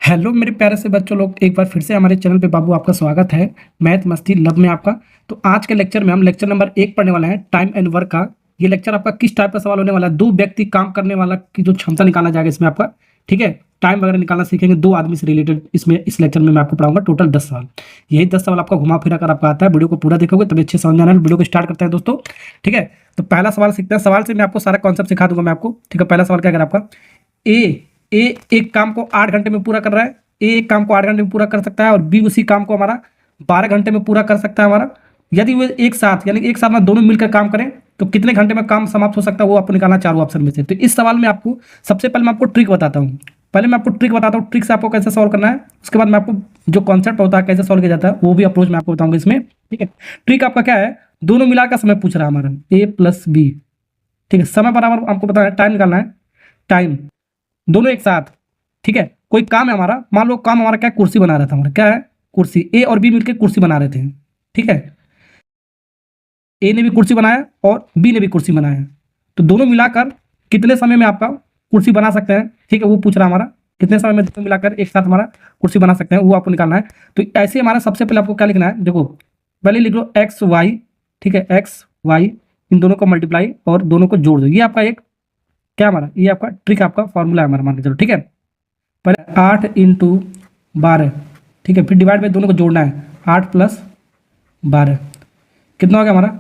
Hello मेरे प्यारे से बच्चों लोग, एक बार फिर से हमारे चैनल पे बाबू आपका स्वागत है। मैथ मस्ती लब में आपका। तो आज के लेक्चर में हम लेक्चर नंबर 1 पढ़ने वाले हैं, टाइम एंड वर्क का। ये लेक्चर आपका किस टाइप का सवाल होने वाला है? दो व्यक्ति काम करने वाला की जो क्षमता निकाला जाएगा इसमें आपका, ठीक है। टाइम वगैरह निकालना सीखेंगे, दो आदमी से रिलेटेड इसमें इस लेक्चर में मैं आपको पढ़ाऊंगा। टोटल 10 सवाल, यही 10 सवाल आपका घुमा फिरा कर आपका आता है। वीडियो को पूरा देखोगे तभी अच्छे समझ में आना है। वीडियो को स्टार्ट करते हैं दोस्तों, ठीक है। तो पहला सवाल सीखते हैं। सवाल से मैं आपको सारा कॉन्सेप्ट सिखा दूंगा मैं आपको, ठीक है। पहला सवाल क्या कर आपका, ए ए एक काम को 8 घंटे में पूरा कर रहा है। ए एक काम को 8 घंटे में पूरा कर सकता है और बी उसी काम को हमारा 12 घंटे में पूरा कर सकता है हमारा। यदि वो एक साथ यानी एक साथ में दोनों मिलकर काम करें तो कितने घंटे में काम समाप्त हो सकता है, वो आपको निकालना चारों ऑप्शन में से। तो इस सवाल में आपको सबसे पहले मैं आपको ट्रिक बताता हूँ। पहले मैं आपको ट्रिक बताता हूँ, ट्रिक से आपको कैसे सॉल्व करना है। उसके बाद मैं आपको जो कॉन्सेप्ट होता है कैसे सॉल्व किया जाता है वो भी अप्रोच मैं आपको बताऊंगा इसमें, ठीक है। ट्रिक आपका क्या है, दोनों मिलाकर का समय पूछ रहा है हमारा, ए प्लस बी, ठीक है। समय बराबर आपको बताना है, टाइम निकालना है, टाइम दोनों एक साथ, ठीक है। कोई काम है हमारा, मान लो काम हमारा क्या है, कुर्सी बना रहा था हमारा, क्या है कुर्सी। ए और बी मिलकर कुर्सी बना रहे थे, ठीक है। ए ने भी कुर्सी बनाया और बी ने भी कुर्सी बनाया, तो दोनों मिलाकर कितने समय में आपका कुर्सी बना सकते हैं, ठीक है। वो पूछ रहा है हमारा कितने समय में दोनों मिलाकर एक साथ हमारा कुर्सी बना सकते हैं, वो आपको निकालना है। तो ऐसे हमारा सबसे पहले आपको क्या लिखना है, देखो पहले लिख लो एक्स वाई, ठीक है। एक्स वाई इन दोनों को मल्टीप्लाई और दोनों को जोड़ दो। ये आपका एक क्या हमारा, ये आपका ट्रिक आपका फॉर्मूला है हमारा, मान के चलो, ठीक है। पहले 8 इंटू 12, ठीक है। फिर डिवाइड में दोनों को जोड़ना है, 8 प्लस 12 कितना हो गया हमारा।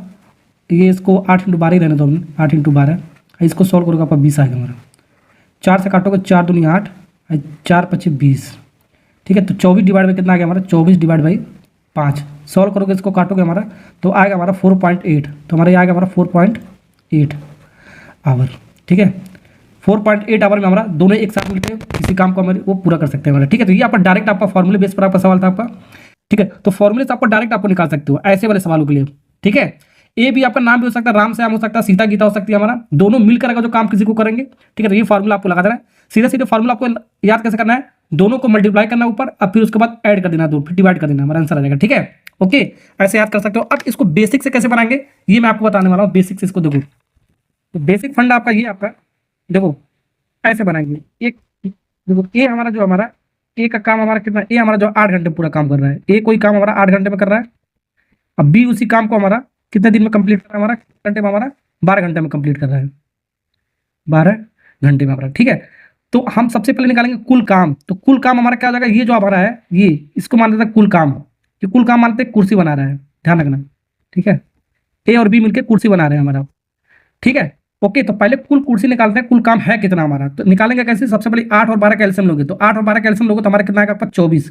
ये इसको 8 इंटू 12 ही रहने दो हमने, 8 इंटू 12। इसको सॉल्व करोगे आपका 20 आएगा हमारा। 4 से काटोगे 4 दूनी 8, 4 पच्चीस 20, ठीक है। तो 24 डिवाइड में कितना आ गया हमारा, 24 डिवाइड बाई 5। सॉल्व करोगे इसको काटोगे हमारा तो आएगा हमारा 4.8। तो हमारा ये आएगा हमारा 4.8 आवर, ठीक है। 4.8 आवर में हमारा दोनों एक साथ मिलकर किसी काम को हमारे वो पूरा कर सकते हैं हमारा, ठीक है। तो ये आपका डायरेक्ट आपका फॉर्मूले बेस पर आपका सवाल था आपका, ठीक है। तो फॉर्मूले से आपको डायरेक्ट आपको निकाल सकते हो ऐसे वाले सवालों के लिए, ठीक है। ए भी आपका नाम भी हो सकता है, राम श्याम हो सकता है, सीता गीता हो सकती है हमारा। दोनों मिलकर अगर जो काम किसी को करेंगे, ठीक है। तो ये फॉर्मूला आपको लगा देना है। सीधे सीधे फॉर्मूला आपको याद कैसे करना है, दोनों को मल्टीप्लाई करना ऊपर, अब फिर उसके बाद ऐड कर देना दो, फिर डिवाइड कर देना, हमारा आंसर आ जाएगा, ठीक है। ओके, ऐसे याद कर सकते हो। अब इसको बेसिक से कैसे बनाएंगे ये मैं आपको बताने वाला हूँ। बेसिक से इसको देखो, तो बेसिक फंड आपका ये आपका देखो ऐसे बनाएंगे। एक देखो ए हमारा जो हमारा ए का काम हमारा कितना, ए हमारा जो 8 घंटे पूरा काम कर रहा है। ए कोई काम हमारा 8 घंटे में कर रहा है। अब बी उसी काम को हमारा कितने दिन में कंप्लीट कर रहा है, हमारा घंटे में, हमारा 12 घंटे में कंप्लीट कर रहा है, 12 घंटे में हमारा, ठीक है। तो हम सबसे पहले निकालेंगे कुल काम। तो कुल काम हमारा क्या हो जाएगा, ये जो हमारा है ये इसको मान लेते हैं कुल काम। ये कुल काम मानते हैं कुर्सी बना रहा है, ध्यान रखना, ठीक है। ए और बी मिलकर कुर्सी बना रहे हैं हमारा, ठीक है। ओके, तो पहले कुल कुर्सी निकालते हैं, कुल काम है कितना हमारा। तो निकालेंगे कैसे, सबसे पहले 8 और 12 कैल्शियम लोगे, तो 8 और 12 कैल्शियम लोगे तो हमारा कितना आएगा आपका 24,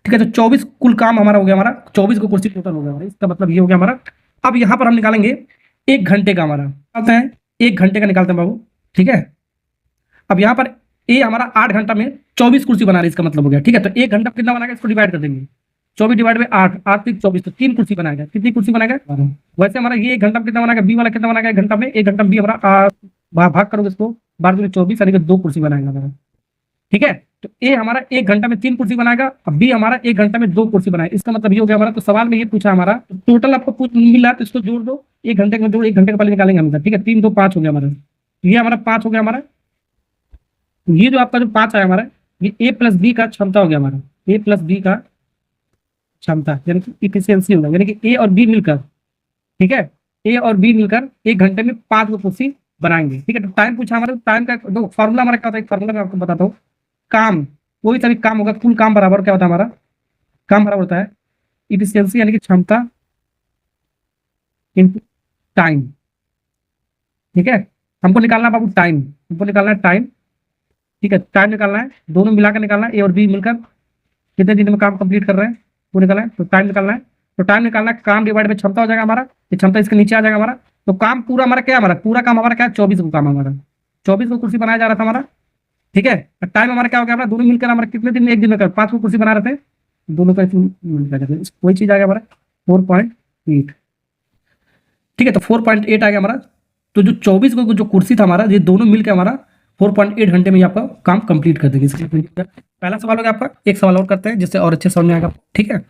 ठीक है। तो 24 कुल काम हमारा हो गया, हमारा 24 को कुर्सी टोटल हो गया हमारा। इसका मतलब ये हो गया हमारा। अब यहाँ पर हम निकालेंगे 1 घंटे का हमारा, निकालते हैं 1 घंटे का निकालते हैं बाबू, ठीक है। अब यहाँ पर ए हमारा 8 घंटा में 24 कुर्सी बना रही है, इसका मतलब हो गया, ठीक है। तो 1 घंटा कितना बनाएगा, इसको डिवाइड कर देंगे, 24 डिवाइड बाई 8, 8 से 24, तो 3 कुर्सी बनाएगा। कितनी कुर्सी बनाएगा, वैसे हमारा ये 1 घंटा में कितना बनाएगा, बी वाला कितना बनाएगा 1 घंटा में, 1 घंटा में बी हमारा भाग करोगे इसको 12 में 24 यानी कि 2 कुर्सी बनाएगा हमारा, ठीक है। तो ए हमारा 1 घंटा में 3 कुर्सी बनाएगा, अब बी हमारा 1 घंटा में 2 कुर्सी बनाएगा। इसका मतलब ये हो गया हमारा। तो सवाल में ये पूछा हमारा, तो टोटल आपको मिला तो इसको जोड़ दो, 1 घंटे में जोड़, 1 घंटे का पहले निकालेंगे हम, ठीक है। 3 2 5 हो गया हमारा, ये हमारा 5 हो गया हमारा। ये जो आपका जो 5 आया हमारा, ये ए प्लस बी का क्षमता हो गया हमारा, ए प्लस बी का क्षमता यानी कि इफिशियंसी होगा, यानी कि ए और बी मिलकर, ठीक है। ए और बी मिलकर 1 घंटे में 5 को कुर्सी बनाएंगे, ठीक है। तो टाइम पूछा हमारा, टाइम का दो फॉर्मूला हमारा क्या होता है, फॉर्मूला मैं आपको बताता हूँ। काम कोई सा भी काम होगा, कुल काम बराबर क्या होता है हमारा, काम बराबर होता है इफिशियंसी यानी कि क्षमता इनटू टाइम, ठीक है। हमको निकालना बाबू टाइम, हमको निकालना है टाइम, ठीक है। टाइम निकालना है, दोनों मिलाकर निकालना है, ए और बी मिलकर कितने दिन में काम कंप्लीट कर रहे हैं वो निकालना है। तो टाइम निकालना है, तो टाइम निकालना है, काम डिवाइड में क्षमता हो जाएगा हमारा, ये क्षमता इसके नीचे आ जाएगा हमारा। तो काम पूरा हमारा क्या है, हमारा पूरा काम हमारा क्या है, 24 को काम हमारा, 24 को कुर्सी बनाया जा रहा था हमारा, ठीक है। टाइम हमारा क्या हो गया, हमारा दोनों मिलकर हमारा कितने दिन में, 1 दिन में कर 5 को कुर्सी बना रहे थे, दोनों का मिलकर वही चीज आ गया हमारा 4.8, ठीक है। तो 4.8 आ गया हमारा। तो जो 24 को जो कुर्सी था हमारा, ये दोनों मिलकर हमारा 4.8 घंटे में आपका काम कंप्लीट कर देंगे। पहला सवाल हो गया आपका। एक सवाल और करते हैं जिससे और अच्छे समझ में आएगा, ठीक है।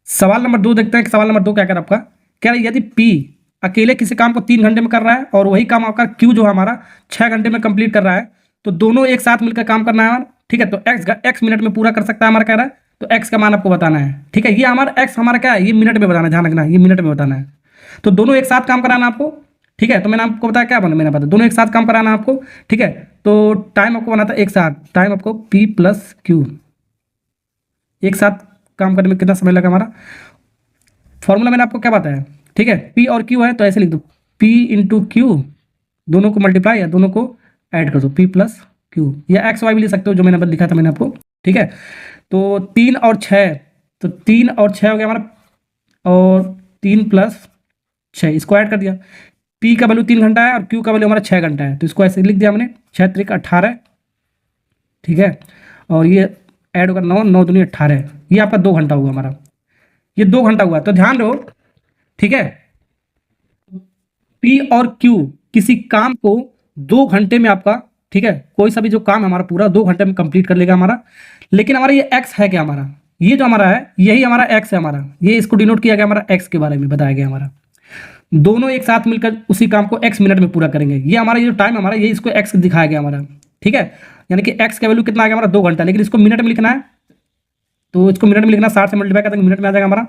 सवाल नंबर 2 देखते हैं। सवाल नंबर 2 क्या कर आपका, क्या यदि पी अकेले किसी काम को 3 घंटे में कर रहा है और वही काम आपका क्यू जो हमारा 6 घंटे में कंप्लीट कर रहा है, तो दोनों एक साथ मिलकर काम करना है, ठीक है, तो एक्स मिनट में पूरा कर सकता है हमारा कह रहा है, तो एक्स का मान आपको बताना है। ठीक है, ये हमारा एक्स हमारा क्या है, ये मिनट में बताना है, ध्यान रखना, ये मिनट में बताना है। तो दोनों एक साथ काम कराना आपको। ठीक है, तो मैंने आपको बताया क्या बना, मैंने बताया दोनों एक साथ काम कराना आपको। ठीक है, तो टाइम आपको बनाता है एक साथ, टाइम आपको पी प्लस क्यू, एक साथ काम करने में कितना समय लगा हमारा। फॉर्मूला मैंने आपको क्या बताया, ठीक है, पी और क्यू है तो ऐसे लिख दो, पी इंटू क्यू, दोनों को मल्टीप्लाई या दोनों को ऐड कर दो, पी प्लस क्यू, या एक्स वाई भी लिख सकते हो जो मैंने लिखा था मैंने आपको। ठीक है, तो 3 और 6, तो 3 और 6 हो गया हमारा, और 3 प्लस 6 इसको ऐड कर दिया। पी का वैल्यू 3 घंटा है और क्यू का वैल्यू हमारा 6 घंटा है, तो इसको ऐसे लिख दिया हमने, 6 त्रिक 18। ठीक है, और ये ऐड होगा 9, 9 दूनी 18, ये आपका 2 घंटा हुआ हमारा, ये 2 घंटा हुआ। तो ध्यान रहो, ठीक है, पी और क्यू किसी काम को 2 घंटे में आपका, ठीक है, कोई सा भी जो काम है हमारा पूरा 2 घंटे में कंप्लीट कर लेगा हमारा। लेकिन हमारा ये एक्स है क्या, हमारा ये जो हमारा है यही हमारा एक्स है हमारा, ये इसको डिनोट किया गया हमारा एक्स के बारे में बताया गया हमारा। दोनों एक साथ मिलकर उसी काम को एक्स मिनट में पूरा करेंगे। ये हमारा ये जो टाइम हमारा, ये इसको एक्स दिखाया गया हमारा। ठीक है, यानी कि एक्स का वैल्यू कितना आ गया हमारा 2 घंटा, लेकिन इसको मिनट में लिखना है, तो इसको मिनट में लिखना, 60 से मल्टीप्लाई करते मिनट में आ जाएगा हमारा।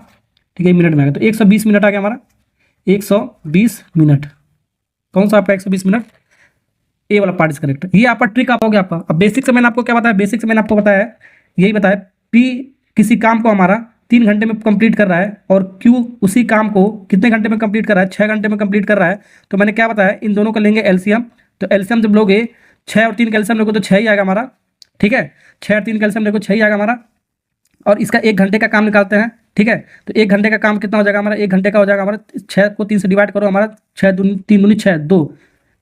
ठीक है, मिनट में आ गया, तो 120 मिनट आ गया हमारा, 120 मिनट। कौन सा आपका 120 मिनट, ए वाला पार्ट इज करेक्ट। ये आपका ट्रिक आप हो गया आपका। अब बेसिक से मैंने आपको क्या बताया, बेसिक से मैंने आपको बताया यही बताया, पी किसी काम को हमारा 3 घंटे में कंप्लीट कर रहा है और क्यू उसी काम को कितने घंटे में कंप्लीट कर रहा है, 6 घंटे में कंप्लीट कर रहा है। तो मैंने क्या बताया, इन दोनों का लेंगे एलसीएम, तो एलसीएम जब लोगे 6 और 3 का एलसीएम लोगे तो 6 ही आएगा हमारा। ठीक है, 6 और 3 का एलसीएम लोगे 6 ही आएगा हमारा, और इसका 1 घंटे का काम निकालते हैं। ठीक है, तो 1 घंटे का काम कितना हो जाएगा हमारा, 1 घंटे का हो जाएगा हमारा, 6 को 3 से डिवाइड करो हमारा, 6 दूनी 3 दूनी 6 2।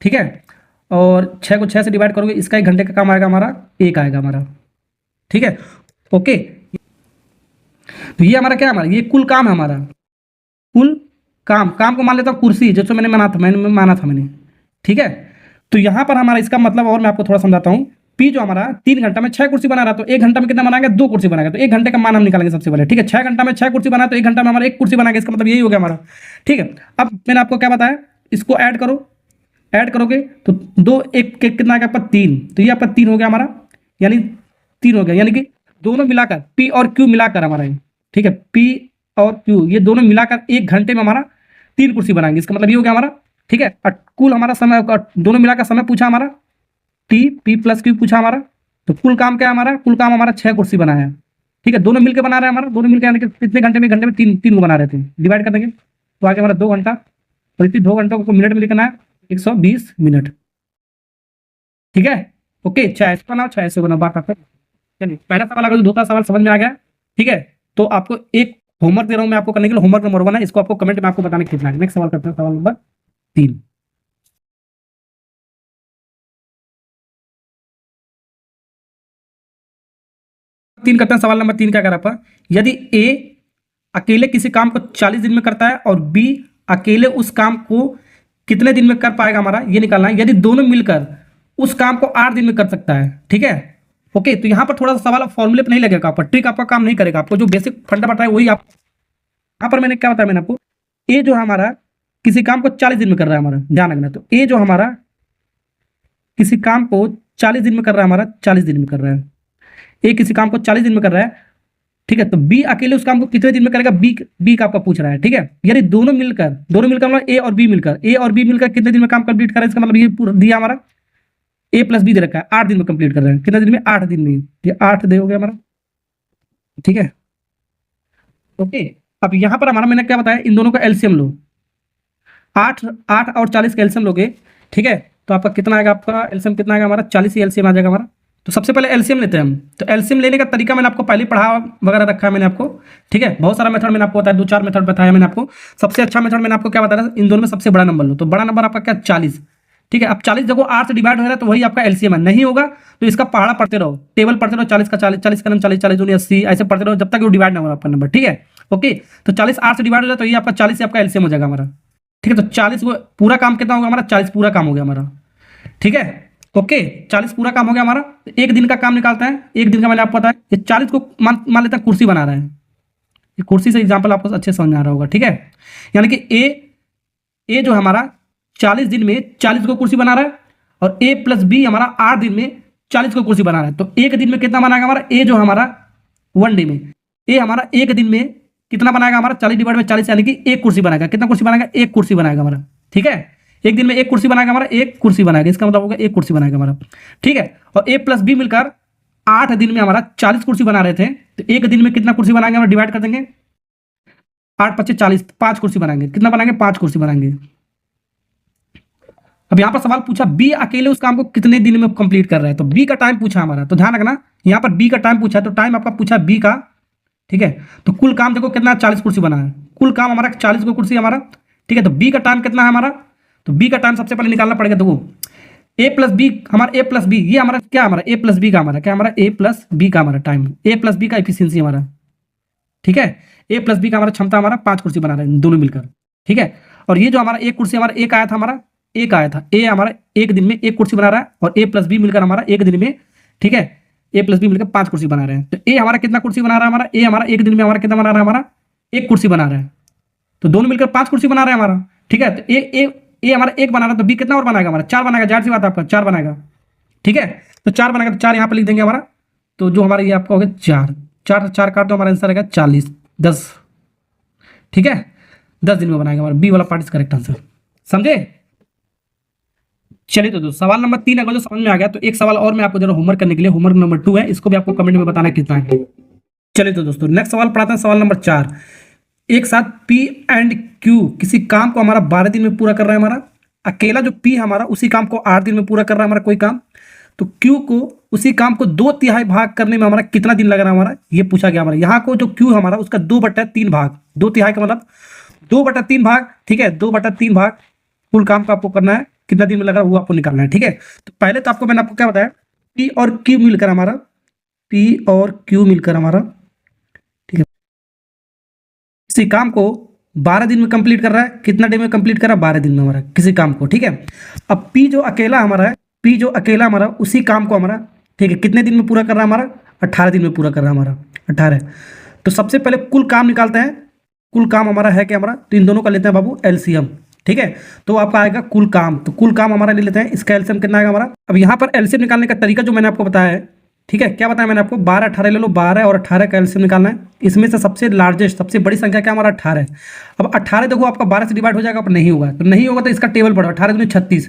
ठीक है, और 6 को 6 से डिवाइड करोगे, इसका 1 घंटे का काम आएगा हमारा, 1 आएगा हमारा। ठीक है, ओके, तो ये हमारा क्या है, हमारा ये कुल काम है हमारा, कुल काम को मान लेता हूँ कुर्सी, जैसे मैंने माना था मैंने। ठीक है, तो यहाँ पर हमारा इसका मतलब, और मैं आपको थोड़ा समझाता हूँ, पी जो हमारा 3 घंटा में 6 कुर्सी बना रहा, तो 1 घंटा में कितना बनाएंगे, 2 कुर्सी बनाएगा, तो 1 घंटे का मान हम निकालेंगे सबसे पहले। ठीक है, 6 घंटा में 6 कुर्सी बना, तो 1 घंटा में हमारा 1 कुर्सी बनाएगा, इसका मतलब यही हो गया हमारा। ठीक है, अब मैंने आपको क्या बताया, इसको ऐड करो, ऐड करोगे तो 2 1 के कितना आएगा आपका 3, तो ये आपका 3 हो गया हमारा, यानी 3 हो गया, यानी कि दोनों मिलाकर पी और क्यू मिलाकर हमारा, ठीक है, पी और क्यू ये दोनों मिलाकर 1 घंटे में हमारा 3 कुर्सी बनाएंगे, इसका मतलब ये हो गया हमारा। ठीक है, और कुल हमारा समय, दोनों मिलाकर समय पूछा हमारा, टी पी प्लस क्यू पूछा हमारा, तो कुल काम क्या है हमारा, कुल काम हमारा 6 कुर्सी बनाया है। ठीक है, दोनों मिलकर बना रहे हैं हमारा, दोनों मिलकर यानी कि कितने घंटे में, घंटे में 3 को बना रहे थे, डिवाइड कर देंगे तो आगे हमारा 2 घंटा, और इतनी 2 घंटों को मिनट में लिखना है 120 मिनट। ठीक है, ओके, 6 से बनाओ, 6 से बनाओ, बात आपका। चलिए पहला सवाल अगर दूसरा सवाल समझ में आ गया, ठीक है, तो आपको एक होमवर्क दे रहा हूं मैं आपको करने के लिए, होमवर्क नंबर 1 है, इसको आपको कमेंट में आपको बताने कितना है। नेक्स्ट सवाल करते हैं, सवाल नंबर 3। करते हैं, सवाल नंबर 3 क्या कर रहा है, यदि ए अकेले किसी काम को 40 दिन में करता है और बी अकेले उस काम को कितने दिन में कर पाएगा, हमारा ये निकालना है। यदि दोनों मिलकर उस काम को 8 दिन में कर सकता है। ठीक है, ओके, तो यहां पर थोड़ा सा सवाल फॉर्मूले पे नहीं लगेगा, आपका ट्रिक आपका काम नहीं करेगा, आपको जो बेसिक फंडा बताया वही आप। यहां पर मैंने क्या बताया, मैंने आपको ए जो हमारा किसी काम को 40 दिन में कर रहा है हमारा, ध्यान रखना, तो ए जो हमारा किसी काम को 40 दिन में कर रहा है हमारा, 40 दिन में कर रहा है, ए किसी काम को 40 दिन में कर रहा है। ठीक है, तो बी अकेले उस काम को कितने दिन में करेगा, बी का आपका पूछ रहा है। ठीक है, यानी दोनों मिलकर मतलब ए और बी मिलकर कितने दिन में काम कंप्लीट कर रहा है, इसका मतलब ये पूरा दिया हमारा, ए प्लस बी दे रखा है, 8 दिन में कंप्लीट कर रहे हैं, कितने दिन में, 8 दिन में, ये 8 दे हो गया हमारा। ठीक है, ओके, अब यहां पर हमारा मैंने क्या बताया, इन दोनों का एलसीएम लो, 8 और 40 का एलसीएम लोगे। ठीक है, तो आपका कितना आएगा, आपका एलसीएम कितना आएगा हमारा, 40 ही एलसीएम आ जाएगा हमारा। तो सबसे पहले एलसीएम लेते हैं हम, तो एलसीएम लेने का तरीका मैंने आपको पहले पढ़ा वगैरह रखा है मैंने आपको। ठीक है, बहुत सारा मेथड मैंने आपको बताया, 2-4 मेथड बताया मैंने आपको। सबसे अच्छा मेथड मैंने आपको क्या बताया, इन दोनों में सबसे बड़ा नंबर लो, तो बड़ा नंबर आपका क्या, 40। ठीक है, अब 40 देखो 8 से डिवाइड हो रहा है तो वही आपका एलसीएम है, नहीं होगा तो इसका पहाड़ा पढ़ते रहो, टेबल पढ़ते रहो, 40 का 40, 40 का 40, 40 दूनी 80, ऐसे पढ़ते रहो जब तक वो डिवाइड ना हो आपका नंबर। ठीक है, ओके, तो 40 8 से डिवाइड हो जाए तो ये आपका 40 से आपका एलसीएम हो जाएगा हमारा। ठीक है, तो 40 वो पूरा काम कितना होगा हमारा, 40 पूरा काम हो गया हमारा। ठीक है, ओके, 40 पूरा काम हो गया हमारा। एक दिन का काम निकालते हैं, एक दिन का मैंने आपको पता है, ये 40 को मान लेते हैं कुर्सी बना रहे हैं, ये कुर्सी से एग्जाम्पल आपको अच्छे समझ में आ रहा होगा। ठीक है, यानी कि ए जो हमारा 40 दिन में 40 को कुर्सी बना रहा है, और ए प्लस बी हमारा 8 दिन में 40 को कुर्सी बना रहा है, तो एक दिन में कितना बनाएगा हमारा ए जो हमारा 1 डे में, ए हमारा एक दिन में कितना बनाएगा हमारा 40 डिवाइड में 40 यानी कि एक कुर्सी बनाएगा। कितना कुर्सी बनाएगा? एक कुर्सी बनाएगा हमारा। ठीक है, एक दिन में एक कुर्सी बनाएगा हमारा, एक कुर्सी बनाएगा, इसका मतलब होगा एक कुर्सी बनाएगा हमारा। ठीक है, और ए प्लस बी मिलकर 8 दिन में हमारा 40 कुर्सी बना रहे थे, तो एक दिन में कितना कुर्सी बनाएंगे? हम डिवाइड कर देंगे, 8 × 5 = 40, 5 कुर्सी बनाएंगे। कितना बनाएंगे? 5 कुर्सी बनाएंगे। अब यहाँ पर सवाल पूछा बी अकेले उस काम को कितने दिन में कंप्लीट कर रहा है, तो बी का टाइम पूछा हमारा, तो ध्यान रखना यहाँ पर बी का टाइम पूछा, तो टाइम आपका पूछा बी का। ठीक है, तो कुल काम देखो कितना 40 कुर्सी बना है, कुल काम हमारा 40 को कुर्सी हमारा। ठीक है, तो बी का टाइम कितना है हमारा, तो बी का टाइम सबसे पहले निकालना पड़ेगा। देखो ए प्लस बी हमारा, ए प्लस बी ये हमारा क्या, हमारा ए प्लस बी का हमारा क्या, हमारा ए प्लस बी का हमारा टाइम, ए प्लस बी का एफिशिएंसी हमारा। ठीक है, ए प्लस बी का हमारा क्षमता हमारा 5 कुर्सी बना रहे हैं दोनों मिलकर। ठीक है, और ये जो हमारा एक कुर्सी हमारा एक आया था, हमारा एक आया था, ए हमारा एक दिन में एक कुर्सी बना रहा है, और ए प्लस बी मिलकर हमारा एक दिन में, ठीक है, ए प्लस बी मिलकर 5 कुर्सी बना रहे हैं। तो ए हमारा कितना कुर्सी बना रहा है हमारा, ए हमारा एक दिन में हमारा कितना बना रहा है हमारा, एक कुर्सी बना रहा है, तो दोनों मिलकर 5 कुर्सी बना रहे हैं हमारा। ठीक है, तो ए हमारा एक बना रहा है, तो बी कितना और बनाएगा हमारा, 4 बनाएगा, जाहिर सी बात है आपका 4 बनाएगा। ठीक है, तो 4 बनाएगा, तो 4 यहाँ पर लिख देंगे हमारा, तो जो हमारा ये आपका हो गया 4, 4 से 4 काट दो, हमारा आंसर रहेगा 40, 10। ठीक है, 10 दिन में बनाएगा हमारा, बी वाला पार्ट इज करेक्ट आंसर। समझे? चलिए, तो दोस्तों सवाल नंबर 3 अगर जो समझ में आ गया, तो एक सवाल और मैं आपको जरा होमवर्क करने के लिए, होमवर्क नंबर 2 है, इसको भी आपको कमेंट में बताना कितना है। चलिए तो दोस्तों नेक्स्ट सवाल पढ़ाते हैं, सवाल नंबर 4। एक साथ P एंड Q किसी काम को हमारा 12 दिन में पूरा कर रहा है हमारा, अकेला जो P हमारा उसी काम को 8 दिन में पूरा कर रहा है हमारा कोई काम, तो Q को उसी काम को 2/3 भाग करने में हमारा कितना दिन लग रहा है हमारा, ये पूछा गया हमारा। यहाँ को जो Q हमारा उसका 2/3 भाग, 2/3 का मतलब 2/3 भाग। ठीक है, 2/3 भाग कुल काम का आपको करना है, कितना दिन में लग रहा है वो आपको निकालना है। ठीक है, तो पहले तो मैंने आपको क्या बताया, P और Q मिलकर हमारा, P और Q मिलकर हमारा, ठीक है, किसी काम को 12 दिन में कंप्लीट कर रहा है। कितना दिन में कंप्लीट कर रहा है? 12 दिन में हमारा किसी काम को। ठीक है, अब P जो अकेला हमारा है, P जो अकेला हमारा उसी काम को हमारा, ठीक है, कितने दिन में पूरा कर रहा है हमारा, 18 दिन में पूरा कर रहा है हमारा, 18। तो सबसे पहले कुल काम निकालते हैं, कुल काम हमारा है क्या हमारा, तो इन दोनों का लेते हैं बाबू एलसीएम। ठीक है, तो आपका आएगा कुल काम, तो कुल काम हमारा ले लेते हैं, इसका एलसीएम कितना आएगा हमारा। अब यहाँ पर एलसीएम निकालने का तरीका जो मैंने आपको बताया है, ठीक है, क्या बताया मैंने आपको, 12 18 ले लो, 12 और 18 का एलसीएम निकालना है। इसमें से सबसे लार्जेस्ट सबसे बड़ी संख्या क्या हमारा 18 है। अब 18 देखो आपका 12 से डिवाइड हो जाएगा, अब नहीं होगा, तो नहीं होगा तो इसका टेबल पढ़ो, 18 दूनी 36।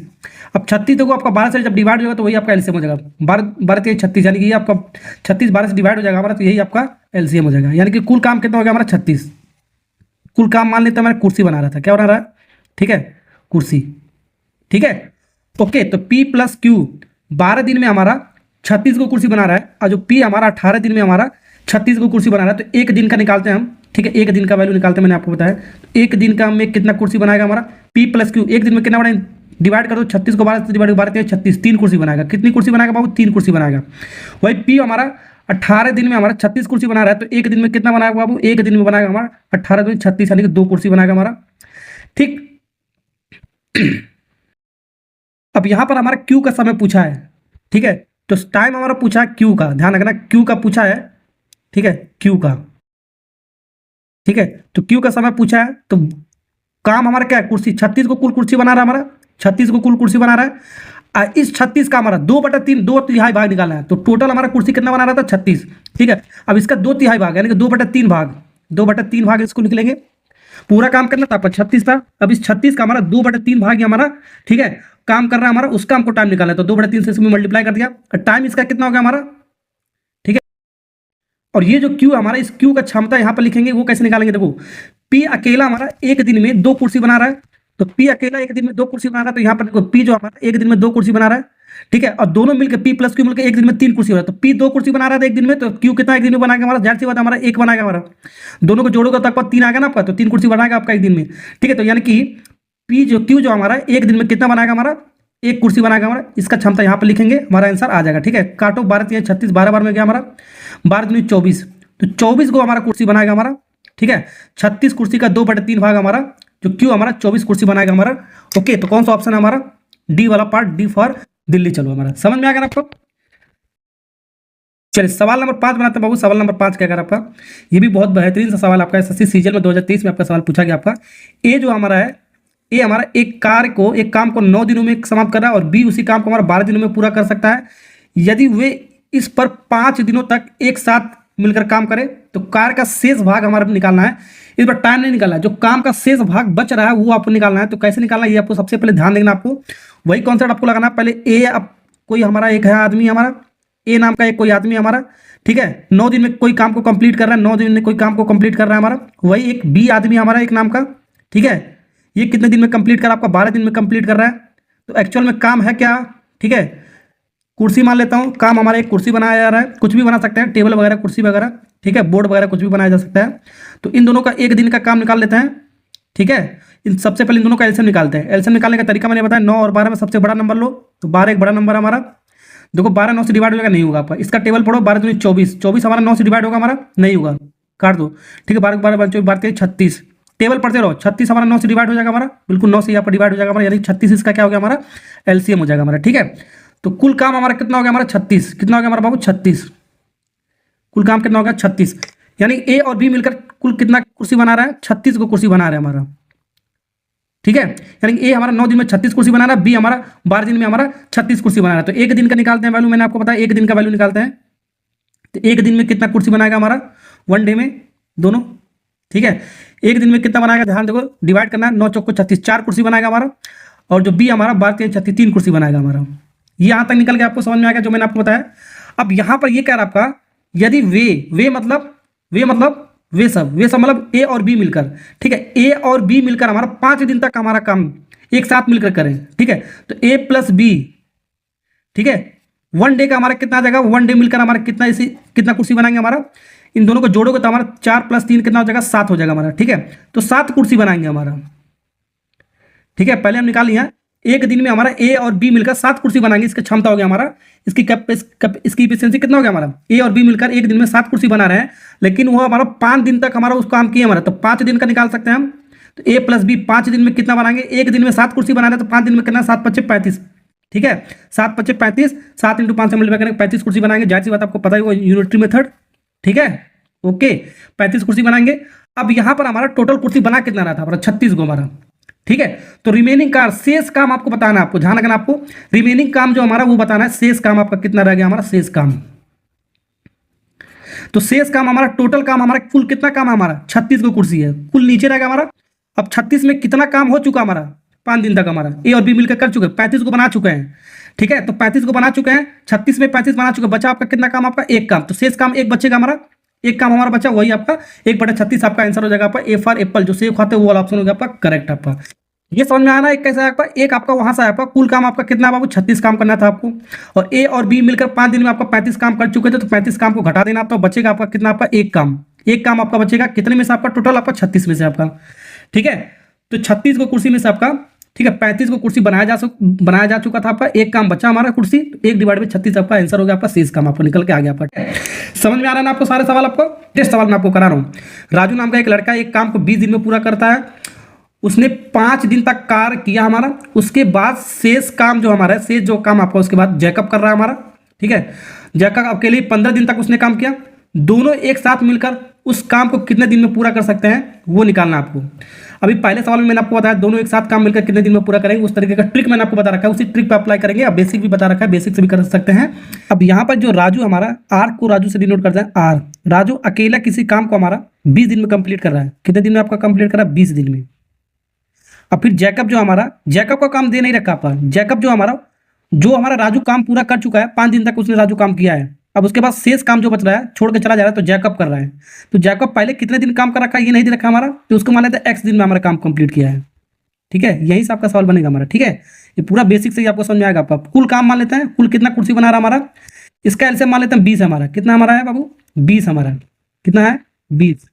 अब 36 देखो आपका 12 से जब डिवाइड होगा तो वही आपका एलसीएम हो जाएगा, 12 36, यानी कि ये आपका 36 12 से डिवाइड हो जाएगा हमारा, तो यही आपका एलसीएम हो जाएगा। यानी कि कुल काम कितना हो गया हमारा 36। कुल काम मान लेते हैं हमारा कुर्सी बना रहा था, क्या बना रहा है, ठीक है, कुर्सी। ठीक है, ओके, तो P प्लस Q 12 दिन में हमारा 36 को कुर्सी बना रहा है, और जो P हमारा 18 दिन में हमारा 36 को कुर्सी बना रहा है, तो एक दिन का निकालते हैं हम। ठीक है, एक दिन का वैल्यू निकालते हैं, मैंने आपको बताया, तो एक दिन का में कितना कुर्सी बनाएगा हमारा P प्लस Q, एक दिन में कितना बना, डिवाइड कर दो 36 को 12 से डिवाइड, 12 36, 3 कुर्सी बनाएगा। कितनी कुर्सी बनाएगा बाबू, 3 कुर्सी बनाएगा। वही P हमारा 18 दिन में हमारा 36 कुर्सी बना रहा है, तो एक दिन में कितना बनाएगा बाबू, एक दिन में बनाएगा हमारा 18 दूनी 36, यानी कि 2 कुर्सी बनाएगा हमारा। ठीक, अब यहां पर हमारा Q का समय पूछा है। ठीक है, तो टाइम हमारा पूछा है Q का, ध्यान रखना Q का पूछा है। ठीक है, Q का, ठीक है, तो Q का समय पूछा है, तो काम हमारा क्या है, कुर्सी, 36 को कुल कुर्सी बना रहा है हमारा, 36 को कुल कुर्सी बना रहा है, इस 36 का हमारा 2/3 2/3 भाग निकालना है, तो टोटल हमारा कुर्सी कितना बना रहा था 36। ठीक है, अब इसका 2/3 भाग यानी कि 2/3 भाग, 2/3 भाग इसको निकलेंगे, पूरा काम करना था आपका 36 था, अब इस 36 का हमारा 2/3 भाग ही हमारा, ठीक है, काम कर रहा है हमारा, उसका हमको टाइम निकालना है, तो 2/3 से इसमें मल्टीप्लाई कर दिया, टाइम इसका कितना हो गया हमारा। ठीक है, और ये जो Q हमारा, इस Q का क्षमता यहाँ पर लिखेंगे, वो कैसे निकालेंगे, देखो P अकेला हमारा एक दिन में 2 कुर्सी बना रहा है, तो P अकेला एक दिन में 2 कुर्सी बना रहा है, तो यहाँ पर देखो P जो हमारा एक दिन में 2 कुर्सी बना रहा है। ठीक है, और दोनों मिलकर P प्लस Q मिलकर एक दिन में 3 कुर्सी हो रहा है, तो P 2 कुर्सी बना रहा था एक दिन में, तो Q कितना एक दिन में बनाएगा हमारा, जाहिर सी बात है हमारा 1 बनाएगा हमारा, दोनों को जोड़ोगे तो आपका 3 आएगा ना आपका, तो 3 कुर्सी बनाएगा आपका एक दिन में। ठीक है, तो यानी कि Q जो हमारा एक दिन में कितना बनाएगा हमारा, 1 कुर्सी बनाएगा हमारा, इसका क्षमता यहाँ पर लिखेंगे, हमारा आंसर आ जाएगा। ठीक है, काटो 12 3 36, 12 बार में गया हमारा, 12 दूनी 24, तो 24 को हमारा कुर्सी बनाएगा हमारा। ठीक है, 36 कुर्सी का 2/3 भाग हमारा, जो Q हमारा 24 कुर्सी बनाएगा हमारा। ओके, तो कौन सा ऑप्शन है हमारा, डी वाला पार्ट, डी फॉर दिल्ली। चलो हमारा समझ में आ गया आपको। चलिए सवाल नंबर 5 बनाते हैं बाबू। सवाल नंबर 5 क्या कर आपका, ये भी बहुत बेहतरीन सा सवाल आपका एसएससी सीजीएल में 2023 में आपका सवाल पूछा गया आपका। ए जो हमारा है, ए हमारा एक काम को 9 दिनों में समाप्त कर रहा है, और बी उसी काम को हमारा 12 दिनों में पूरा कर सकता है। यदि वे इस पर 5 दिनों तक एक साथ मिलकर काम करें तो कार्य का शेष भाग हमारा निकालना है। इस पर टाइम नहीं निकालना है, जो काम का शेष भाग बच रहा है वो आपको निकालना है। तो कैसे निकालना है ये आपको सबसे पहले ध्यान देना, आपको वही कॉन्सेप्ट आपको लगाना है। पहले ए, अब कोई हमारा एक है आदमी, हमारा ए नाम का एक कोई आदमी हमारा, ठीक है, 9 दिन में कोई काम को कंप्लीट कर रहा है, 9 दिन में कोई काम को कंप्लीट कर रहा है हमारा। वही एक बी आदमी हमारा एक नाम का, ठीक है, ये कितने दिन में कंप्लीट कर रहा है, आपका 12 दिन में कंप्लीट कर रहा है। तो एक्चुअल में काम है क्या, ठीक है, कुर्सी मान लेता हूँ, काम हमारा एक कुर्सी बनाया जा रहा है, कुछ भी बना सकते हैं, टेबल वगैरह, कुर्सी वगैरह, ठीक है, बोर्ड वगैरह कुछ भी बनाया जा सकता है। तो इन दोनों का एक दिन का काम निकाल लेते हैं, ठीक है। इन सबसे पहले इन दोनों का एलसीएम निकालते हैं। एलसीएम निकालने का तरीका मैंने बताया, 9 और 12 में सबसे बड़ा नंबर लो, तो 12 एक बड़ा नंबर हमारा। देखो 12 9 से डिवाइड हो जाएगा, नहीं होगा आपका, इसका टेबल पढ़ो, 12 दूनी 24, 24 हमारा 9 से डिवाइड होगा हमारा, नहीं होगा, काट दो, ठीक है। 12 12 24 12 36, टेबल पढ़ते रहो, 36 हमारा 9 से डिवाइड हो जाएगा हमारा, बिल्कुल 9 से यहाँ पर डिवाइड हो जाएगा हमारा, यानी 36 इसका क्या हो गया हमारा एलसीएम हो जाएगा हमारा, ठीक है। तो कुल काम हमारा कितना हो गया हमारा 36, कितना हो गया हमारा बाबू 36, कुल काम कितना हो गया 36, यानी ए और बी मिलकर कुल कितना कुर्सी बना रहा है, 36 को कुर्सी बना रहा है हमारा, ठीक है। यानी ए हमारा 9 दिन में 36 कुर्सी बना रहा है, बी हमारा 12 दिन में हमारा 36 कुर्सी बना रहा है। तो एक दिन का निकालते हैं वैल्यू, मैंने आपको बताया एक दिन का वैल्यू निकालते हैं। तो एक दिन में कितना कुर्सी बनाएगा हमारा, 1 डे में दोनों, ठीक है। एक दिन में कितना बनाएगा, ध्यान देखो, डिवाइड करना है, 9 चौको 36, 4 कुर्सी बनाएगा हमारा। और जो बी हमारा 12 3 36, 3 कुर्सी बनाएगा हमारा। यहाँ तक निकल के आपको समझ में आ गया जो मैंने आपको बताया। अब यहाँ पर ये कह रहा आपका, यदि वे मतलब वे सब मतलब ए और बी मिलकर, ठीक है, ए और बी मिलकर हमारा 5 दिन तक हमारा काम एक साथ मिलकर करें, ठीक है। तो ए प्लस बी, ठीक है, 1 डे का हमारा कितना आ जाएगा, 1 डे मिलकर हमारा कितना कुर्सी बनाएंगे हमारा, इन दोनों को जोड़ोगे तो हमारा 4 + 3 कितना हो जाएगा, 7 हो जाएगा हमारा, ठीक है। तो 7 कुर्सी बनाएंगे हमारा, ठीक है। पहले हम निकाल लिया, एक दिन में हमारा ए और बी मिलकर 7 कुर्सी बनाएंगे, इसकी क्षमता हो गया हमारा, इसकी इफिशिएंसी कितना हो गया हमारा, ए और बी मिलकर एक दिन में 7 कुर्सी बना रहे हैं, लेकिन वो हमारा 5 दिन तक हमारा उस काम किया हमारा। तो 5 दिन का निकाल सकते हैं हम। तो ए प्लस बी 5 दिन में कितना बनाएंगे, एक दिन में 7 कुर्सी बना रहे हैं, तो 5 दिन में कितना, 7 × 5 = 35, ठीक है, 7 × 5 = 35, 7 × 5 से मल्टीप्लाई करेंगे, 35 कुर्सी बनाएंगे। जाहिर सी बात आपको पता ही होगा, यूनिटरी मेथड, ठीक है, ओके, 35 कुर्सी बनाएंगे। अब यहाँ पर हमारा टोटल कुर्सी बना कितना रहा था हमारा, 36 को हमारा, ठीक है। तो रिमेनिंग का शेष काम आपको बताना है, आपको ध्यान रखना, आपको रिमेनिंग काम जो हमारा वो बताना है, शेष काम आपका कितना रह गया हमारा, शेष काम। तो शेष काम हमारा, टोटल काम हमारा, कुल कितना काम है हमारा, 36 को कुर्सी है, कुल नीचे रहेगा हमारा। अब 36 में कितना काम हो चुका हमारा, 5 दिन तक हमारा ए और बी मिलकर कर चुके हैं, 35 को बना चुके हैं, ठीक है। तो 35 को बना चुके हैं, 36 में 35 बना चुके हैं, बचा आपका कितना काम, आपका एक काम। तो शेष काम एक बचेगा हमारा, एक काम हमारा बचा, वही आपका 1/36 आपका आंसर हो जाएगा आपका। ए फॉर एप्पल, जो सेब खाते हैं वो वाला ऑप्शन हो गया आपका करेक्ट आपका। ये समझ में आना एक कैसा है आपका, एक आपका वहां से आपका कुल काम आपका कितना बाबू, 36 काम करना था आपको, और ए और बी मिलकर 5 दिन में आपका 35 काम कर चुके थे। तो 35 काम को घटा देना आपका, बचेगा आपका कितना, आपका एक काम आपका बचेगा, कितने में से आपका, टोटल आपका 36 में से आपका, ठीक है। तो 36 को कुर्सी में से आपका, ठीक है, 35 को कुर्सी बनाया जा चुका था आपका, एक काम बचा हमारा कुर्सी, 1/36 आपका आंसर हो गया आपका, शेष काम आपको निकल के आ गया आपका। समझ में आ रहा है ना आपको सारे सवाल, आपको टेस्ट सवाल मैं आपको करा रहा हूँ। राजू नाम का एक लड़का एक काम को 20 दिन में पूरा करता है, उसने 5 दिन तक कार्य किया हमारा, उसके बाद शेष काम जो हमारा है, शेष जो काम आपका उसके बाद जैकब कर रहा है हमारा, ठीक है। जैकब आपके लिए 15 दिन तक उसने काम किया, दोनों एक साथ मिलकर उस काम को कितने दिन में पूरा कर सकते हैं वो निकालना आपको। अभी पहले सवाल में मैंने आपको बताया दोनों एक साथ काम मिलकर कितने दिन में पूरा करेंगे, उस तरीके का ट्रिक मैंने आपको बता रखा है, उसी ट्रिक पे अप्लाई करेंगे। अब बेसिक भी बता रखा है, बेसिक से भी कर सकते हैं। अब यहाँ पर जो राजू हमारा, आर को राजू से डिनोट करते हैं, आर, राजू अकेला किसी काम को हमारा 20 दिन में कंप्लीट कर रहा है, कितने दिन में आपका कंप्लीट कर रहा है, 20 दिन में। अब फिर जैकब जो हमारा, जैकब का काम दे नहीं रखा आपका, जैकब जो हमारा राजू काम पूरा कर चुका है, 5 दिन तक उसने राजू काम किया है। अब उसके बाद शेष काम जो बच रहा है छोड़ के चला जा रहा है, तो जैकब कर रहा है। तो जैकब पहले कितने दिन काम कर रखा है ये नहीं दे रखा हमारा, तो उसको मान लेते हैं x दिन में हमारा काम कंप्लीट किया है, ठीक है। यही से आपका सवाल बनेगा हमारा, ठीक है। ये पूरा बेसिक से ही आपको समझ में आएगा। आपका कुल काम मान लेते हैं, कुल कितना कुर्सी बना रहा हमारा, इसका एलसीएम मान लेते हैं 20 हमारा, कितना हमारा है बाबू, 20 हमारा, कितना है 20,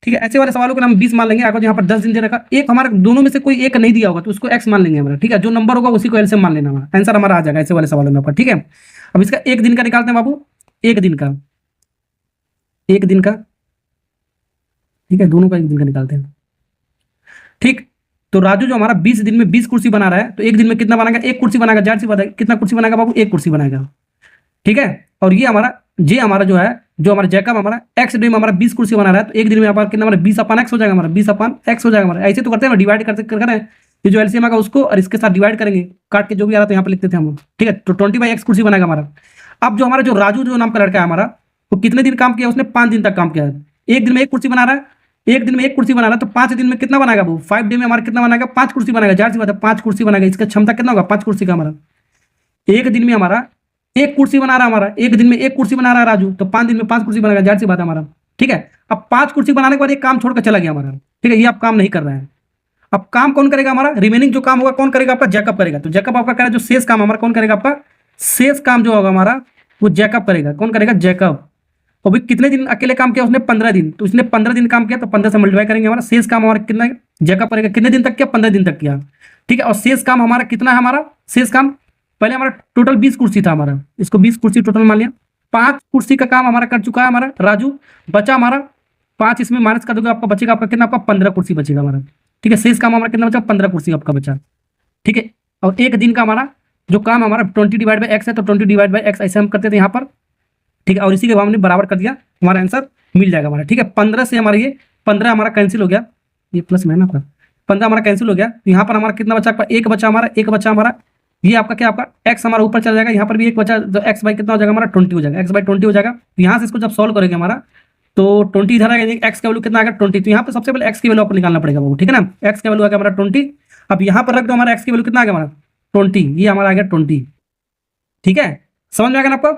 ठीक है। ऐसे वाले सवालों को हम 20 मान लेंगे। अगर यहाँ पर 10 दिन दे रखा, एक हमारा दोनों में से कोई एक नहीं दिया होगा तो उसको x मान लेंगे हमारा, ठीक है। जो नंबर होगा उसी को एलसीएम मान लेना, हमारा आंसर हमारा आ जाएगा ऐसे वाले सवालों में आपका, ठीक है। अब इसका एक दिन का निकालते हैं बाबू, एक दिन का, ठीक है, दोनों का एक दिन का निकालते हैं, ठीक। तो राजू जो हमारा 20 दिन में 20 कुर्सी बना रहा है, तो एक दिन में कितना बनाएगा, एक कुर्सी बनाएगा। जाहिर सी बात है, कितना कुर्सी बनाएगा बाबू, एक कुर्सी बनाएगा, ठीक है। और ये हमारा जे हमारा जो है, जो हमारा जैकब हमारा एक्स डे में हमारा 20 कुर्सी बना रहा है, तो एक दिन में हमारा कितना, हमारा 20/x हो जाएगा, हमारा 20/x हो जाएगा हमारा। ऐसे तो करते हैं, डिवाइड करते करें, ये जो एलसीएम आएगा उसको और इसके साथ डिवाइड करेंगे, काट के जो भी आ रहा था यहाँ पे लिखते थे हम लोग, ठीक है। तो 20/x कुर्सी बनेगा हमारा। अब जो हमारा जो राजू जो नाम का लड़का है हमारा, वो कितने दिन काम किया? उसने 5 दिन तक काम किया। एक दिन में एक कुर्सी बना रहा है, एक दिन में एक कुर्सी बना रहा है, तो 5 दिन में कितना बनाएगा वो? 5 डे में हमारा कितना बनाएगा? 5 कुर्सी बनाएगा। जाहिर सी बात है 5 कुर्सी बनाएगा। इसका क्षमता कितना होगा 5 कुर्सी का हमारा? एक दिन में हमारा एक कुर्सी बना रहा है हमारा, एक दिन में एक कुर्सी बना रहा है राजू, तो 5 दिन में 5 कुर्सी बनाएगा। जाहिर सी बात है हमारा, ठीक है। अब 5 कुर्सी बनाने के बाद एक काम छोड़कर चला गया हमारा, ठीक है। ये आप काम नहीं कर रहे हैं। अब काम कौन करेगा हमारा? रिमेनिंग जो काम होगा कौन करेगा? आपका जैकब करेगा। तो जैकब आपका करेगा, जो शेष काम हमारा कौन करेगा? आपका शेष काम जो होगा हमारा वो जैकब करेगा। कौन करेगा? जैकब। और भाई कितने दिन अकेले काम किया उसने? 15 दिन। तो उसने 15 दिन काम किया, तो 15 से मल्टीप्लाई करेंगे, हमारा शेष काम हमारा कितना है? जैकब करेगा। कितने दिन तक किया? 15 दिन तक किया, ठीक है। और शेष काम हमारा कितना है? हमारा शेष काम पहले हमारा टोटल 20 कुर्सी था हमारा, इसको 20 कुर्सी टोटल मान लिया। 5 कुर्सी का काम हमारा कर चुका है हमारा राजू, बचा हमारा 5, इसमें माइनस कर दोगे आपका बचेगा आपका कितना? आपका 15 कुर्सी बचेगा हमारा, ठीक है। शेष काम हमारा कितना बचा? 15 कुर्सी आपका बचा, ठीक है। और एक दिन का हमारा जो काम हमारा 20/x है, तो 20/x ऐसे हम करते थे यहाँ पर, ठीक है। और इसी के हमने बराबर कर दिया, हमारा आंसर मिल जाएगा हमारा, ठीक है। 15 से हमारा ये 15 हमारा कैंसिल हो गया, ये प्लस में है ना आपका, 15 हमारा कैंसिल हो गया। तो यहाँ पर हमारा कितना बचा? आपका एक बचा हमारा, एक बचा हमारा, ये आपका क्या? आपका x हमारा ऊपर चला जाएगा, यहाँ पर भी एक बचा, तो x बाई कितना हो जाएगा हमारा? 20 हो जाएगा, x बाई 20 हो जाएगा। यहाँ से इसको जब सॉल्व करेंगे हमारा, तो 20 इधर आएगा, x का वैल्यू कितना आएगा? 20। तो यहाँ पे सबसे पहले x की वैल्यू आपको निकालना पड़ेगा बाबू, ठीक है ना। x का वैल्यू आ गया हमारा 20। अब यहाँ पर रख दो, हमारा x की वैल्यू कितना आ गया हमारा? 20। ये हमारा आ गया 20, ठीक है। समझ में आ गया ना आपको?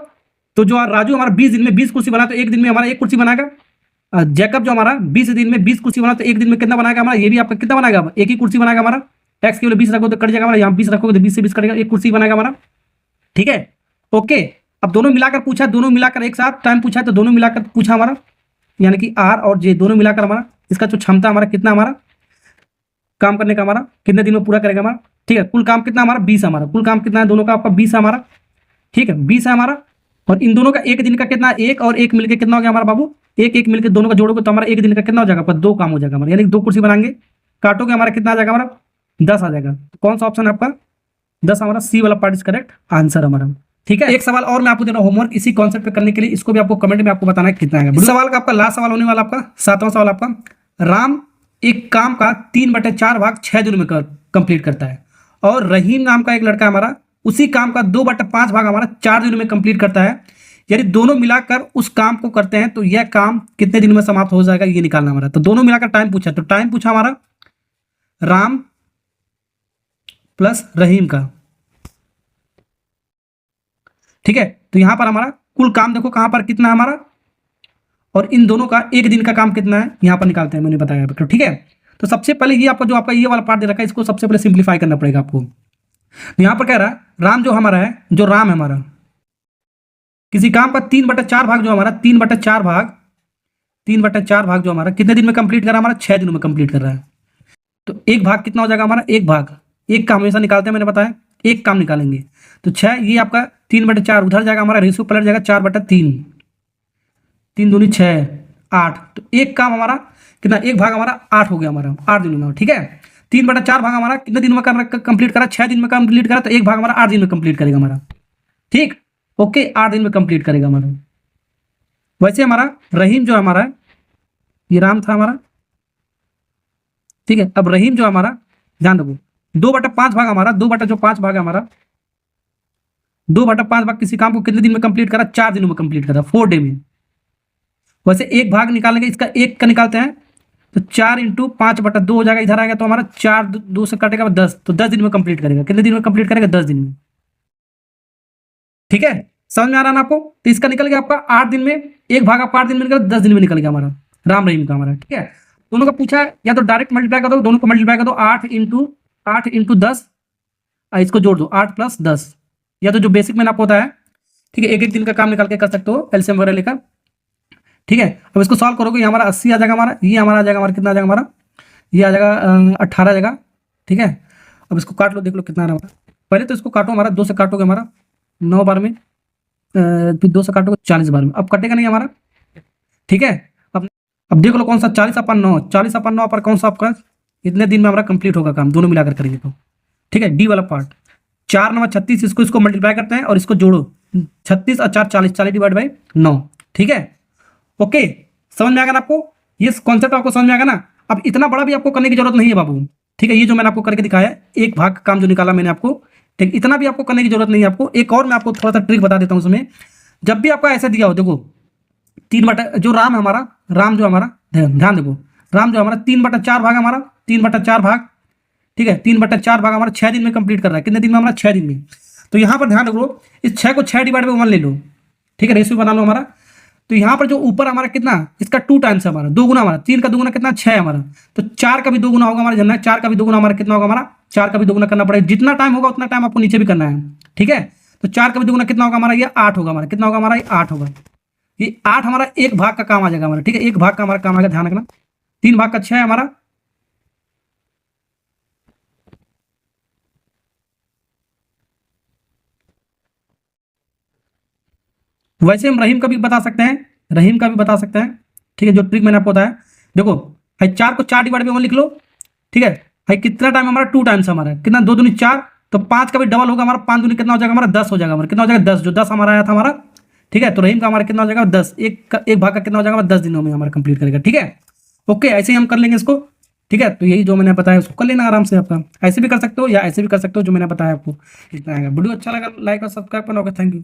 तो जो राजू हमारा 20 दिन में 20 कुर्सी बना, तो एक दिन में हमारा एक कुर्सी बनाएगा। जैकब जो हमारा 20 दिन में 20 कुर्सी बना, तो एक दिन में कितना बनाएगा हमारा? ये भी आपका कितना बनाएगा? एक ही कुर्सी बनाएगा हमारा। x की वैल्यू 20 रखो तो कट जाएगा हमारा, यहाँ 20 रखोगे तो 20 से 20 कटेगा, एक कुर्सी बनाएगा हमारा, ठीक है। ओके। अब दोनों मिलाकर पूछा, दोनों मिलाकर एक साथ टाइम पूछा, तो दोनों मिलाकर पूछा हमारा, यानी कि r और j दोनों मिलाकर हमारा इसका जो क्षमता हमारा कितना हमारा काम करने का हमारा कितने दिन में पूरा करेगा हमारा, ठीक है। कुल काम कितना हमारा? 20 हमारा। कुल काम कितना है दोनों का? आपका 20 है हमारा, ठीक है। 20 है हमारा। और इन दोनों का एक दिन का कितना? एक और एक मिलकर कितना हो गया हमारा बाबू? एक एक मिलकर दोनों का जोड़ोगे तो हमारा एक दिन का कितना हो जाएगा? पर 2 काम हो जाएगा हमारा, यानी 2 कुर्सी बनाएंगे, काटोगे हमारा कितना आ जाएगा हमारा? 10 आ जाएगा। तो कौन सा ऑप्शन है आपका? 10 हमारा सी वाला पार्ट इज करेक्ट आंसर हमारा, ठीक है। एक सवाल और मैं आपको दे रहा हूं होमवर्क इसी कॉन्सेप्ट पे करने के लिए, इसको भी आपको कमेंट में आपको बताना है कितना है। सवाल का आपका लास्ट सवाल होने वाला, आपका 7वां सवाल आपका, राम एक काम का 3/4 भाग 6 दिनों में कंप्लीट करता है, और रहीम नाम का एक लड़का हमारा उसी काम का 2/5 भाग हमारा 4 दिनों में कंप्लीट करता है। यदि दोनों मिलाकर उस काम को करते हैं तो यह काम कितने दिन में समाप्त हो जाएगा, ये निकालना हमारा। तो दोनों मिलाकर टाइम पूछा, तो टाइम पूछा हमारा राम प्लस रहीम का, ठीक है। तो यहां पर हमारा कुल काम देखो कहां पर कितना है हमारा, और इन दोनों का एक दिन का काम कितना है यहां पर निकालते हैं, मैंने बताया, ठीक है। तो सबसे पहले ये आपका जो आपका ये वाला पार्ट दे रखा है, इसको सबसे पहले सिंप्लीफाई करना पड़ेगा आपको। तो यहां पर कह रहा है राम जो हमारा है, जो राम है हमारा, किसी काम का 3/4 भाग जो हमारा 3/4 भाग जो हमारा कितने दिन में कंप्लीट कर रहा है हमारा? 6 दिनों में कंप्लीट कर रहा है। तो एक भाग कितना हो जाएगा हमारा? एक भाग, एक काम हमेशा निकालते हैं, मैंने बताया एक काम निकालेंगे। तो 6, ये आपका 3/4 उधर जाएगा हमारा, रेशियो पलट जाएगा 4/3, 3 दूनी 6, 8। तो एक काम हमारा कितना? एक भाग हमारा 8 हो गया हमारा, 8 दिनों में, ठीक है। 3/4 भाग हमारा कितने दिन में कंप्लीट करा? 6 दिन में कंप्लीट करा, तो एक भाग हमारा 8 दिन में कंप्लीट करेगा हमारा, ठीक। ओके, 8 दिन में कंप्लीट करेगा हमारा। वैसे हमारा रहीम जो हमारा है, ये राम था हमारा, ठीक है। अब रहीम जो हमारा ध्यान रखो, 2/5 भाग हमारा, 2/5 भाग हमारा, 2/5 भाग किसी काम को कितने दिन में कंप्लीट करा? 4 दिनों में कंप्लीट करा, 4 डे में। वैसे एक भाग निकालेंगे, इसका एक का निकालते हैं, तो 4 × 5/2 हो जाएगा, इधर आएगा तो हमारा 4 2 से कटेगा 10, तो 10 दिन में कंप्लीट करेगा। कितने दिन में कंप्लीट करेगा? 10 दिन में, ठीक है। समझ में आ रहा ना आपको? तो इसका निकल गया आपका 8 दिन में, एक भाग आपका 8 दिन में निकल, 10 दिन में निकल गया हमारा राम रहीम का हमारा, ठीक है। दोनों का पूछा है, या तो डायरेक्ट मल्टीप्लाई कर दो, दोनों को मल्टीप्लाई कर दो, 8 × 10, इसको जोड़ दो 8 + 10, या तो जो बेसिक मैंने आपको बताया, ठीक है। एक एक दिन का काम निकाल के कर सकते हो एलसीएम वगैरह लेकर, ठीक है। अब इसको सॉल्व करोगे, ये हमारा 80 आ जाएगा हमारा, ये हमारा आ जाएगा हमारा कितना आ जाएगा हमारा, ये आ जाएगा 18 आ जाएगा, ठीक है। अब इसको काट लो, देख लो कितना आ रहा है। पहले तो इसको काटो हमारा, 2 से काटोगे हमारा 9 बार में, फिर 2 से काटोगे 40 बार में, अब कटेगा नहीं हमारा, ठीक है। अब देख लो कौन सा 40/9, 40/9 पर कौन सा आपका इतने दिन में हमारा कंप्लीट होगा काम, दोनों मिलाकर करेंगे तो, ठीक है। डी वाला पार्ट 4 × 9 = 36, इसको मल्टीप्लाई करते हैं और इसको जोड़ो, 36 और 4 40, 40/9, ठीक है। ओके, समझ में आ गया ना आपको? ये कॉन्सेप्ट आपको समझ में आ गया ना? अब इतना बड़ा भी आपको करने की जरूरत नहीं है बाबू, ठीक है, ये जो मैंने आपको करके दिखाया है, एक भाग का काम जो निकाला मैंने आपको, ठीक, इतना भी आपको करने की जरूरत नहीं है आपको। एक और मैं आपको थोड़ा सा ट्रिक बता देता हूँ उसमें। जब भी आपका ऐसा दिया हो, देखो 3/, जो राम है हमारा, राम जो हमारा, ध्यान देखो, राम जो हमारा 3/4 भाग हमारा, 3/4 भाग, ठीक है, 3/4 भाग हमारा 6 दिन में कंप्लीट कर रहा है। कितने दिन में हमारा? 6 दिन में। तो यहाँ पर ध्यान रखो, इस 6 को 6/1 ले लो, ठीक है, रेशियो बना लो हमारा। तो यहाँ पर जो ऊपर हमारा कितना, इसका 2 टाइम्स है हमारा, 2 गुना हमारा, 3 का 2 गुना कितना? 6 हमारा। तो 4 का भी 2 गुना होगा हमारा, जानना है 4 का भी 2 गुना हमारा कितना होगा हमारा? 4 का भी 2 गुना करना पड़ेगा, जितना टाइम होगा उतना टाइम आपको नीचे भी करना है, ठीक है। तो 4 का भी 2 गुना कितना होगा हमारा? ये 8 होगा हमारा, कितना होगा हमारा? ये 8 होगा। ये 8 हमारा एक भाग का काम आ जाएगा हमारा, ठीक है, एक भाग का हमारा काम आएगा, ध्यान रखना। 3 भाग का 6 है हमारा। वैसे हम रहीम का भी बता सकते हैं, रहीम का भी बता सकते हैं, ठीक है, जो ट्रिक मैंने आपको बताया। देखो भाई, 4 को 4/1 लिख लो, ठीक है भाई। कितना टाइम हमारा? 2 टाइम्स हमारा, कितना? 2 दूनी 4, तो 5 का भी डबल होगा हमारा, 5 दूनी कितना हो जाएगा हमारा? 10 हो जाएगा हमारा, कितना हो जाएगा? 10, जो 10 हमारा आया था हमारा, ठीक है। तो रहीम का हमारा कितना हो जाएगा? 10। एक भाग का कितना हो जाएगा? 10 दिनों में हमारा कंप्लीट करेगा, ठीक है। ओके, ऐसे ही हम कर लेंगे इसको, ठीक है। तो यही जो मैंने बताया उसको कर लेना आराम से, आपका ऐसे भी कर सकते हो या ऐसे भी कर सकते हो, जो मैंने बताया आपको इतना आएगा। वीडियो अच्छा लगा लाइक और सब्सक्राइब करना। Okay, thank you.